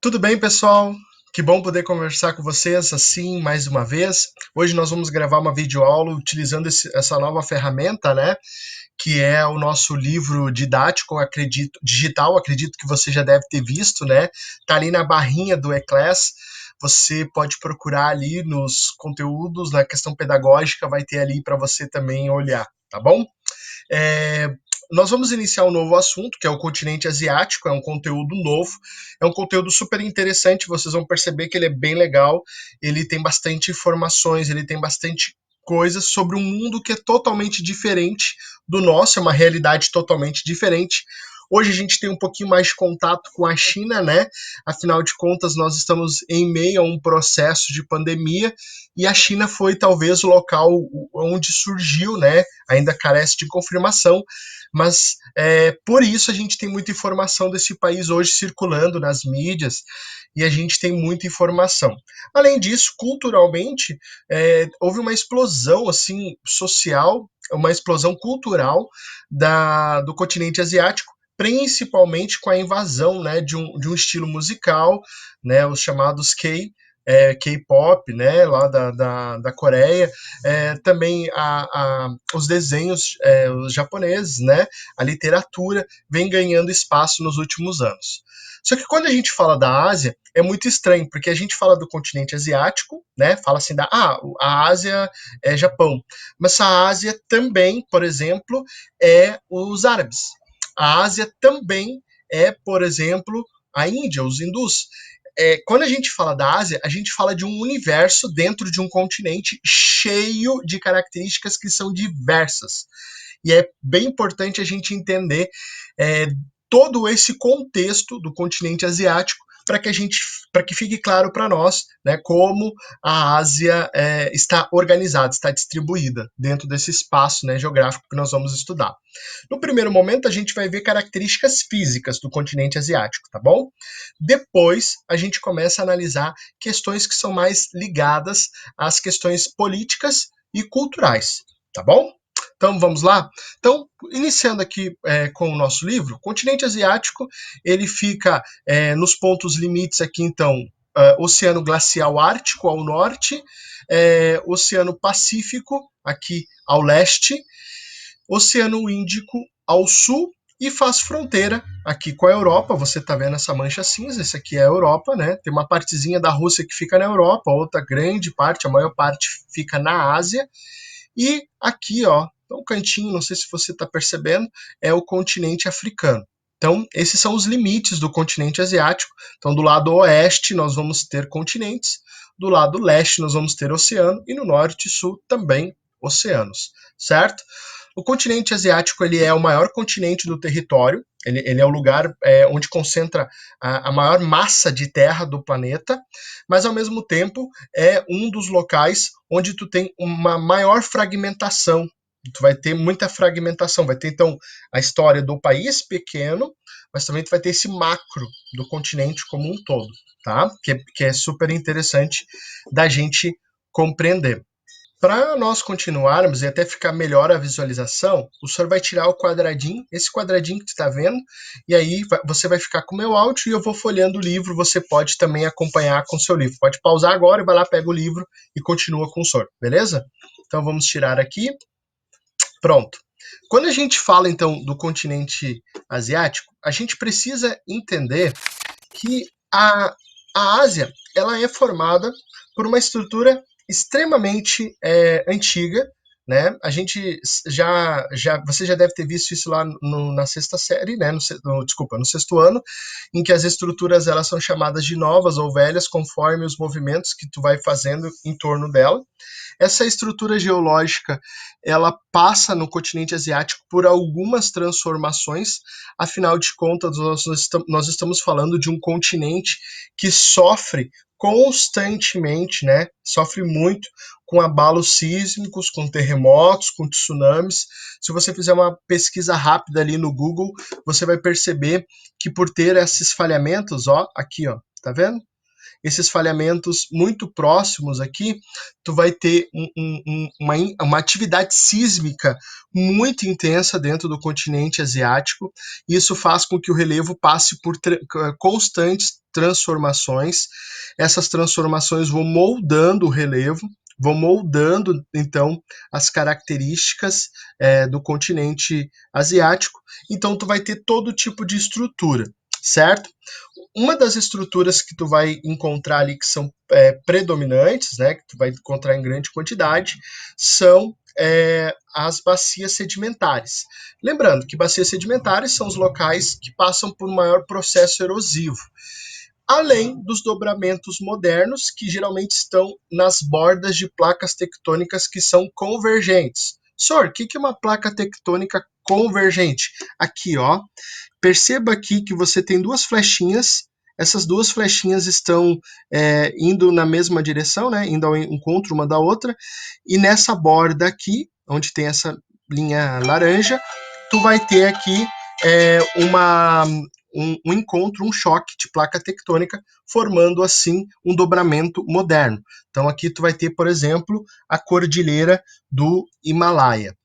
Tudo bem, pessoal? Que bom poder conversar com vocês assim mais uma vez. Hoje nós vamos gravar uma videoaula utilizando essa nova ferramenta, né? Que é o nosso livro didático, digital, acredito que você já deve ter visto, né? Tá ali na barrinha do eClass. Você pode procurar ali nos conteúdos, na questão pedagógica, vai ter ali para você também olhar, tá bom? É, nós vamos iniciar um novo assunto, que é o continente asiático, é um conteúdo novo, é um conteúdo super interessante, vocês vão perceber que ele é bem legal, ele tem bastante informações, ele tem bastante coisas sobre um mundo que é totalmente diferente do nosso, é uma realidade totalmente diferente. Hoje a gente tem um pouquinho mais de contato com a China, né? Afinal de contas, nós estamos em meio a um processo de pandemia e a China foi talvez o local onde surgiu, né? Ainda carece de confirmação, mas por isso a gente tem muita informação desse país hoje circulando nas mídias e a gente tem muita informação. Além disso, culturalmente, houve uma explosão assim social, uma explosão cultural do continente asiático, principalmente com a invasão, né, de um estilo musical, né, os chamados K-pop, né, lá da Coreia, também os desenhos os japoneses, né, a literatura vem ganhando espaço nos últimos anos. Só que quando a gente fala da Ásia, é muito estranho, porque a gente fala do continente asiático, né, fala assim a Ásia é Japão, mas a Ásia também, por exemplo, é os árabes. A Ásia também é, por exemplo, a Índia, os hindus. Quando a gente fala da Ásia, a gente fala de um universo dentro de um continente cheio de características que são diversas. E é bem importante a gente entender é, todo esse contexto do continente asiático para que fique claro para nós, né, como a Ásia está organizada, está distribuída dentro desse espaço, né, geográfico que nós vamos estudar. No primeiro momento, a gente vai ver características físicas do continente asiático, tá bom? Depois, a gente começa a analisar questões que são mais ligadas às questões políticas e culturais, tá bom? Então vamos lá? Então, iniciando aqui com o nosso livro, o continente asiático ele fica nos pontos limites aqui, então, Oceano Glacial Ártico ao norte, Oceano Pacífico aqui ao leste, Oceano Índico ao sul e faz fronteira aqui com a Europa. Você está vendo essa mancha cinza, esse aqui é a Europa, né? Tem uma partezinha da Rússia que fica na Europa, outra grande parte, a maior parte fica na Ásia. E aqui, ó, um cantinho, não sei se você está percebendo, é o continente africano. Então, esses são os limites do continente asiático. Então, do lado oeste, nós vamos ter continentes, do lado leste, nós vamos ter oceano, e no norte e sul também oceanos, certo? O continente asiático ele é o maior continente do território, ele é o lugar onde concentra a maior massa de terra do planeta, mas ao mesmo tempo é um dos locais onde tu tem uma maior fragmentação. Tu vai ter muita fragmentação, vai ter então a história do país pequeno, mas também tu vai ter esse macro do continente como um todo, tá? Que é super interessante da gente compreender. Para nós continuarmos e até ficar melhor a visualização, o senhor vai tirar o quadradinho, esse quadradinho que tu está vendo, e aí você vai ficar com o meu áudio e eu vou folheando o livro, você pode também acompanhar com o seu livro. Pode pausar agora e vai lá, pega o livro e continua com o senhor, beleza? Então vamos tirar aqui. Pronto. Quando a gente fala então do continente asiático, a gente precisa entender que a Ásia ela é formada por uma estrutura extremamente antiga, né? A gente você já deve ter visto isso lá na sexta série, né? Desculpa, no sexto ano, em que as estruturas elas são chamadas de novas ou velhas conforme os movimentos que tu vai fazendo em torno dela. Essa estrutura geológica, ela passa no continente asiático por algumas transformações, afinal de contas, nós estamos falando de um continente que sofre constantemente, né? Sofre muito com abalos sísmicos, com terremotos, com tsunamis. Se você fizer uma pesquisa rápida ali no Google, você vai perceber que por ter esses falhamentos, ó, aqui, ó, tá vendo? Esses falhamentos muito próximos aqui, tu vai ter uma atividade sísmica muito intensa dentro do continente asiático, e isso faz com que o relevo passe por constantes transformações. Essas transformações vão moldando o relevo, vão moldando, então, as características do continente asiático. Então, tu vai ter todo tipo de estrutura, certo? Uma das estruturas que tu vai encontrar ali que são predominantes, né, que tu vai encontrar em grande quantidade, são as bacias sedimentares. Lembrando que bacias sedimentares são os locais que passam por um maior processo erosivo, além dos dobramentos modernos, que geralmente estão nas bordas de placas tectônicas que são convergentes. Sor, o que é uma placa tectônica convergente? Aqui, ó, perceba aqui que você tem duas flechinhas, essas duas flechinhas estão indo na mesma direção, né, indo ao encontro uma da outra, e nessa borda aqui, onde tem essa linha laranja, tu vai ter aqui um encontro, um choque de placa tectônica, formando assim um dobramento moderno. Então aqui tu vai ter, por exemplo, a cordilheira do Himalaia.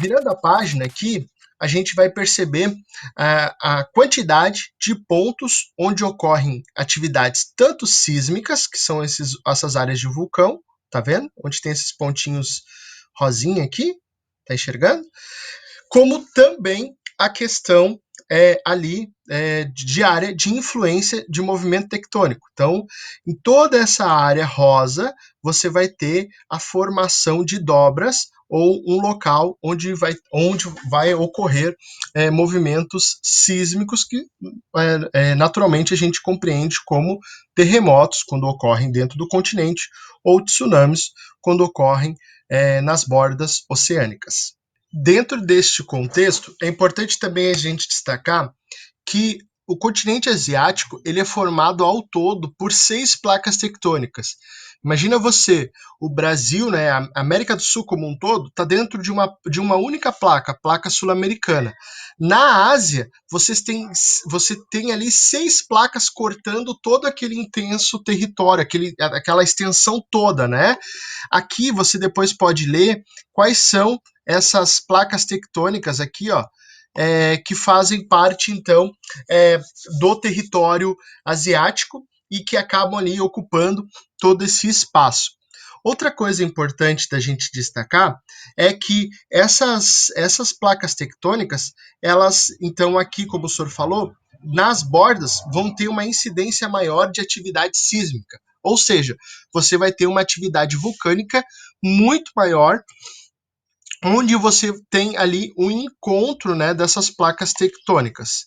Virando a página aqui, a gente vai perceber a quantidade de pontos onde ocorrem atividades tanto sísmicas, que são essas áreas de vulcão, tá vendo? Onde tem esses pontinhos rosinha aqui, tá enxergando? Como também a questão ali de área de influência de movimento tectônico. Então, em toda essa área rosa, você vai ter a formação de dobras ou um local onde vai ocorrer movimentos sísmicos que naturalmente a gente compreende como terremotos quando ocorrem dentro do continente ou tsunamis quando ocorrem nas bordas oceânicas. Dentro deste contexto, é importante também a gente destacar que o continente asiático ele é formado ao todo por 6 placas tectônicas. Imagina você, o Brasil, né, a América do Sul como um todo, está dentro de uma única placa, a placa sul-americana. Na Ásia, você tem ali 6 placas cortando todo aquele intenso território, aquela extensão toda, né? Aqui você depois pode ler quais são essas placas tectônicas aqui, ó, que fazem parte, então, do território asiático e que acabam ali ocupando todo esse espaço. Outra coisa importante da gente destacar é que essas placas tectônicas, elas, então, aqui, como o senhor falou, nas bordas vão ter uma incidência maior de atividade sísmica. Ou seja, você vai ter uma atividade vulcânica muito maior, onde você tem ali um encontro, né, dessas placas tectônicas.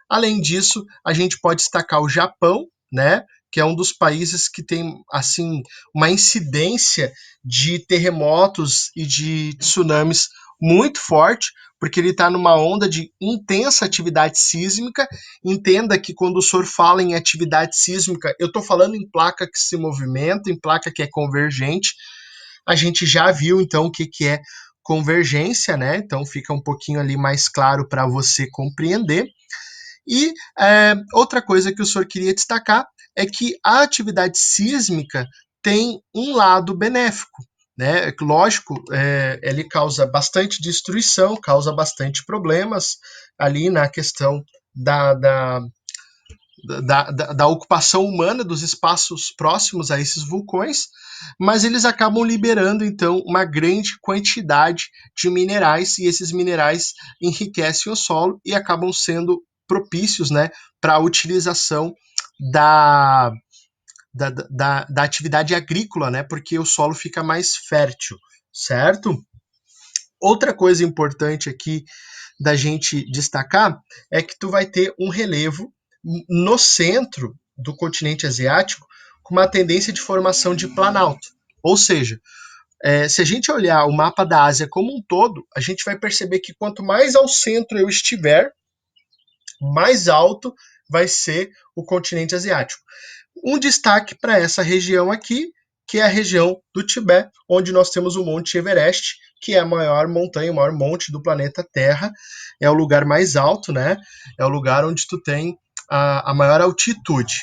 Além disso, a gente pode destacar o Japão, né, que é um dos países que tem assim uma incidência de terremotos e de tsunamis muito forte, porque ele está numa onda de intensa atividade sísmica. Entenda que quando o senhor fala em atividade sísmica, eu estou falando em placa que se movimenta, em placa que é convergente. A gente já viu, então, o que é convergência, né? Então fica um pouquinho ali mais claro para você compreender. E outra coisa que o senhor queria destacar é que a atividade sísmica tem um lado benéfico, né? Lógico, ele causa bastante destruição, causa bastante problemas ali na questão da ocupação humana dos espaços próximos a esses vulcões, mas eles acabam liberando, então, uma grande quantidade de minerais, e esses minerais enriquecem o solo e acabam sendo propícios, né, para a utilização da atividade agrícola, né, porque o solo fica mais fértil, certo? Outra coisa importante aqui da gente destacar é que tu vai ter um relevo no centro do continente asiático com uma tendência de formação de planalto. Ou seja, se a gente olhar o mapa da Ásia como um todo, a gente vai perceber que quanto mais ao centro eu estiver, mais alto vai ser o continente asiático. Um destaque para essa região aqui, que é a região do Tibete, onde nós temos o Monte Everest, que é a maior montanha, o maior monte do planeta Terra, é o lugar mais alto, né? É o lugar onde tu tem a maior altitude.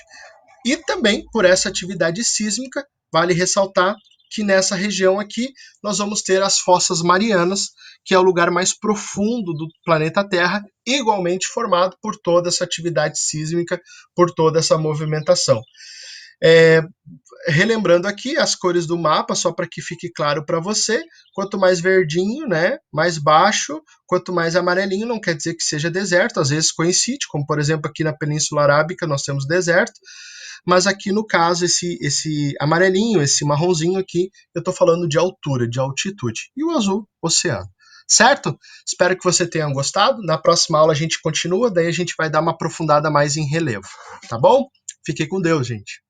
E também, por essa atividade sísmica, vale ressaltar que nessa região aqui nós vamos ter as Fossas Marianas, que é o lugar mais profundo do planeta Terra, igualmente formado por toda essa atividade sísmica, por toda essa movimentação. Relembrando aqui as cores do mapa, só para que fique claro para você, quanto mais verdinho, né, mais baixo, quanto mais amarelinho, não quer dizer que seja deserto, às vezes coincide, como por exemplo aqui na Península Arábica nós temos deserto, mas aqui no caso esse amarelinho, esse marronzinho aqui, eu estou falando de altura, de altitude, e o azul, oceano. Certo? Espero que você tenha gostado. Na próxima aula a gente continua, daí a gente vai dar uma aprofundada mais em relevo, tá bom? Fique com Deus, gente.